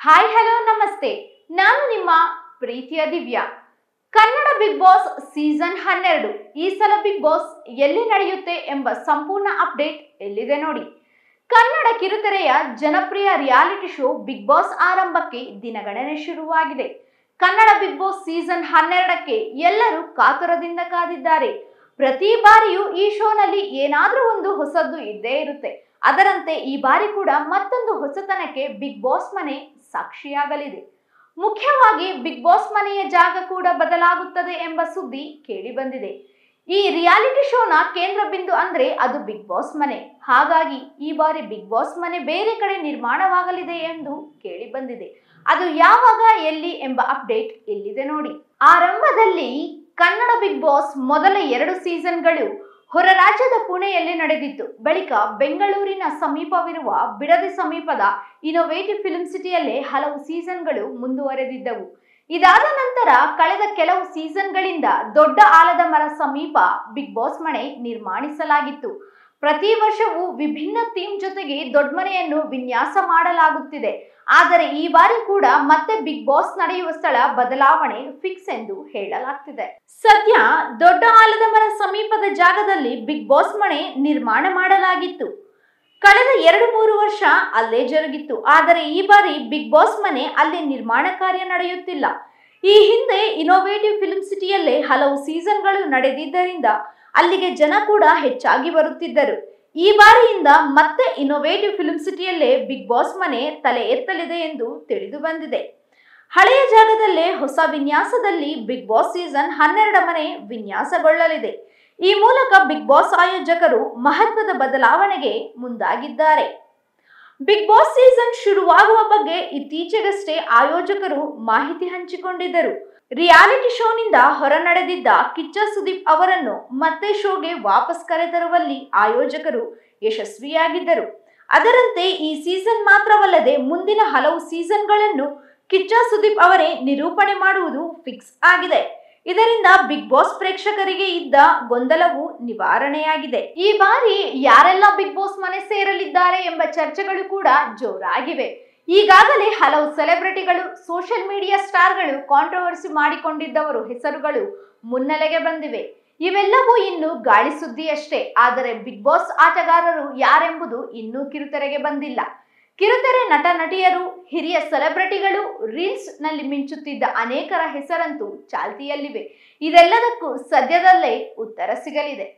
Hi hello ನಮಸ್ತೆ. ನಾನು ನಿಮ್ಮ ಪ್ರೀತಿಯ Divya. Kannada Bigg Boss season 12 ಈ ಸಲ ಬಿಗ್ ಬಾಸ್ ಎಲ್ಲಿ ನಡೆಯುತ್ತೆ ಎಂಬ ಸಂಪೂರ್ಣ ಅಪ್ಡೇಟ್ ಎಲ್ಲಿದೆ ನೋಡಿ. ಕನ್ನಡ ಕಿರುತೆರೆಯ ಜನಪ್ರಿಯ ರಿಯಾಲಿಟಿ ಶೋ ಬಿಗ್ ಬಾಸ್ ಆರಂಭಕ್ಕೆ ದಿನಗಣನೆ ಶುರುವಾಗಿದೆ. ಕನ್ನಡ ಬಿಗ್ ಬಾಸ್ ಸೀಸನ್ 12ಕ್ಕೆ ಎಲ್ಲರೂ ಕಾತುರದಿಂದ ಕಾದಿದ್ದಾರೆ. ಪ್ರತಿ ಬಾರಿಯೂ ಈ ಶೋನಲ್ಲಿ ಏನಾದ್ರೂ ಒಂದು ಹೊಸದ್ದು ಇದ್ದೇ ಇರುತ್ತೆ. ಅದರಂತೆ ಈ ಬಾರಿ ಕೂಡ ಮತ್ತೊಂದು ಹೊಸತನಕ್ಕೆ ಬಿಗ್ ಬಾಸ್ ಮನೆ ಸಾಕ್ಷಿಯಾಗಲಿದೆ. ಮುಖ್ಯವಾಗಿ ಬಿಗ್ ಬಾಸ್ ಮನೆಯ ಜಾಗ ಕೂಡ ಬದಲಾಗುತ್ತದೆ ಎಂಬ ಸುದ್ದಿ ಕೇಳಿ ಬಂದಿದೆ. ಈ ರಿಯಾಲಿಟಿ ಶೋನ ಕೇಂದ್ರ ಬಿಂದು ಅಂದ್ರೆ ಅದು ಬಿಗ್ ಬಾಸ್ ಮನೆ. ಹಾಗಾಗಿ ಈ ಬಾರಿ ಬಿಗ್ ಬಾಸ್ ಮನೆ ಬೇರೆ ಕಡೆ ನಿರ್ಮಾಣವಾಗಲಿದೆ ಎಂದು ಕೇಳಿ ಬಂದಿದೆ. ಅದು ಯಾವಾಗ, ಎಲ್ಲಿ ಎಂಬ ಅಪ್ಡೇಟ್ ಇಲ್ಲಿದೆ ನೋಡಿ. ಆರಂಭದಲ್ಲಿ ಕನ್ನಡ ಬಿಗ್ ಬಾಸ್ ಮೊದಲ 2 ಸೀಸನ್ಗಳು ಹೊರ ರಾಜ್ಯದ ಪುಣೆಯಲ್ಲಿ ನಡೆದಿತ್ತು. ಬಳಿಕ ಬೆಂಗಳೂರಿನ ಸಮೀಪವಿರುವ ಬಿಡದಿ ಸಮೀಪದ ಇನೋವೇಟಿವ್ ಫಿಲ್ಮ್ ಸಿಟಿಯಲ್ಲೇ ಹಲವು ಸೀಸನ್ಗಳು ಮುಂದುವರೆದಿದ್ದವು. ಇದಾದ ನಂತರ ಕಳೆದ ಕೆಲವು ಸೀಸನ್ಗಳಿಂದ ದೊಡ್ಡ ಆಲದ ಮರ ಸಮೀಪ ಬಿಗ್ ಬಾಸ್ ಮನೆ ನಿರ್ಮಾಣಿಸಲಾಗಿತ್ತು. ಪ್ರತಿ ವರ್ಷವೂ ವಿಭಿನ್ನ ಥೀಮ್ ಜೊತೆಗೆ ದೊಡ್ಡ ಮನೆಯನ್ನು ವಿನ್ಯಾಸ ಮಾಡಲಾಗುತ್ತಿದೆ. ಆದರೆ ಈ ಬಾರಿ ಕೂಡ ಮತ್ತೆ ಬಿಗ್ ಬಾಸ್ ನಡೆಯುವ ಸ್ಥಳ ಬದಲಾವಣೆ ಫಿಕ್ಸ್ ಎಂದು ಹೇಳಲಾಗ್ತಿದೆ. ಸದ್ಯ ದೊಡ್ಡ ಆಲದ ಮರ ಸಮೀಪದ ಜಾಗದಲ್ಲಿ ಬಿಗ್ ಬಾಸ್ ಮನೆ ನಿರ್ಮಾಣ ಮಾಡಲಾಗಿತ್ತು. ಕಳೆದ 2-3 ವರ್ಷ ಅಲ್ಲೇ ಜರುಗಿತ್ತು. ಆದರೆ ಈ ಬಾರಿ ಬಿಗ್ ಬಾಸ್ ಮನೆ ಅಲ್ಲಿ ನಿರ್ಮಾಣ ಕಾರ್ಯ ನಡೆಯುತ್ತಿಲ್ಲ. ಈ ಹಿಂದೆ ಇನೋವೇಟಿವ್ ಫಿಲ್ಮ್ ಸಿಟಿಯಲ್ಲೇ ಹಲವು ಸೀಸನ್ಗಳು ನಡೆದಿದ್ದರಿಂದ ಅಲ್ಲಿಗೆ ಜನ ಕೂಡ ಹೆಚ್ಚಾಗಿ ಬರುತ್ತಿದ್ದರು. ಈ ಬಾರಿಯಿಂದ ಮತ್ತೆ ಇನೋವೇಟಿವ್ ಫಿಲ್ಮ್ ಸಿಟಿಯಲ್ಲೇ ಬಿಗ್ ಬಾಸ್ ಮನೆ ತಲೆ ಎತ್ತಲಿದೆ ಎಂದು ತಿಳಿದು ಬಂದಿದೆ. ಹಳೆಯ ಜಾಗದಲ್ಲೇ ಹೊಸ ವಿನ್ಯಾಸದಲ್ಲಿ ಬಿಗ್ ಬಾಸ್ ಸೀಸನ್ 12 ಮನೆ ವಿನ್ಯಾಸಗೊಳ್ಳಲಿದೆ. ಈ ಮೂಲಕ ಬಿಗ್ ಬಾಸ್ ಆಯೋಜಕರು ಮಹತ್ವದ ಬದಲಾವಣೆಗೆ ಮುಂದಾಗಿದ್ದಾರೆ. ಬಿಗ್ ಬಾಸ್ ಸೀಸನ್ ಶುರುವಾಗುವ ಬಗ್ಗೆ ಇತ್ತೀಚೆಗಷ್ಟೇ ಆಯೋಜಕರು ಮಾಹಿತಿ ಹಂಚಿಕೊಂಡಿದ್ದರು. ರಿಯಾಲಿಟಿ ಶೋನಿಂದ ಹೊರ ನಡೆದಿದ್ದ ಕಿಚ್ಚ ಸುದೀಪ್ ಅವರನ್ನು ಮತ್ತೆ ಶೋಗೆ ವಾಪಸ್ ಕರೆತರುವಲ್ಲಿ ಆಯೋಜಕರು ಯಶಸ್ವಿಯಾಗಿದ್ದರು. ಅದರಂತೆ ಈ ಸೀಸನ್ ಮಾತ್ರವಲ್ಲದೆ ಮುಂದಿನ ಹಲವು ಸೀಸನ್ಗಳನ್ನು ಕಿಚ್ಚ ಸುದೀಪ್ ಅವರೇ ನಿರೂಪಣೆ ಮಾಡುವುದು ಫಿಕ್ಸ್ ಆಗಿದೆ. ಇದರಿಂದ ಬಿಗ್ ಬಾಸ್ ಪ್ರೇಕ್ಷಕರಿಗೆ ಇದ್ದ ಗೊಂದಲವು ನಿವಾರಣೆಯಾಗಿದೆ. ಈ ಬಾರಿ ಯಾರೆಲ್ಲ ಬಿಗ್ ಬಾಸ್ ಮನೆ ಸೇರಲಿದ್ದಾರೆ ಎಂಬ ಚರ್ಚೆಗಳು ಕೂಡ ಜೋರಾಗಿವೆ. ಈಗಾಗಲೇ ಹಲವು ಸೆಲೆಬ್ರಿಟಿಗಳು, ಸೋಷಿಯಲ್ ಮೀಡಿಯಾ ಸ್ಟಾರ್ಗಳು, ಕಾಂಟ್ರವರ್ಸಿ ಮಾಡಿಕೊಂಡಿದ್ದವರು ಹೆಸರುಗಳು ಮುನ್ನೆಲೆಗೆ ಬಂದಿವೆ. ಇವೆಲ್ಲವೂ ಇನ್ನು ಗಾಳಿ ಸುದ್ದಿಯಷ್ಟೇ. ಆದರೆ ಬಿಗ್ ಬಾಸ್ ಆಟಗಾರರು ಯಾರೆಂಬುದು ಇನ್ನೂ ಕಿರುತೆರೆಗೆ ಬಂದಿಲ್ಲ. ಕಿರುತೆರೆ ನಟ ನಟಿಯರು, ಹಿರಿಯ ಸೆಲೆಬ್ರಿಟಿಗಳು, ರೀಲ್ಸ್ ನಲ್ಲಿ ಮಿಂಚುತ್ತಿದ್ದ ಅನೇಕರ ಹೆಸರಂತೂ ಚಾಲ್ತಿಯಲ್ಲಿವೆ. ಇದೆಲ್ಲದಕ್ಕೂ ಸದ್ಯದಲ್ಲೇ ಉತ್ತರ ಸಿಗಲಿದೆ.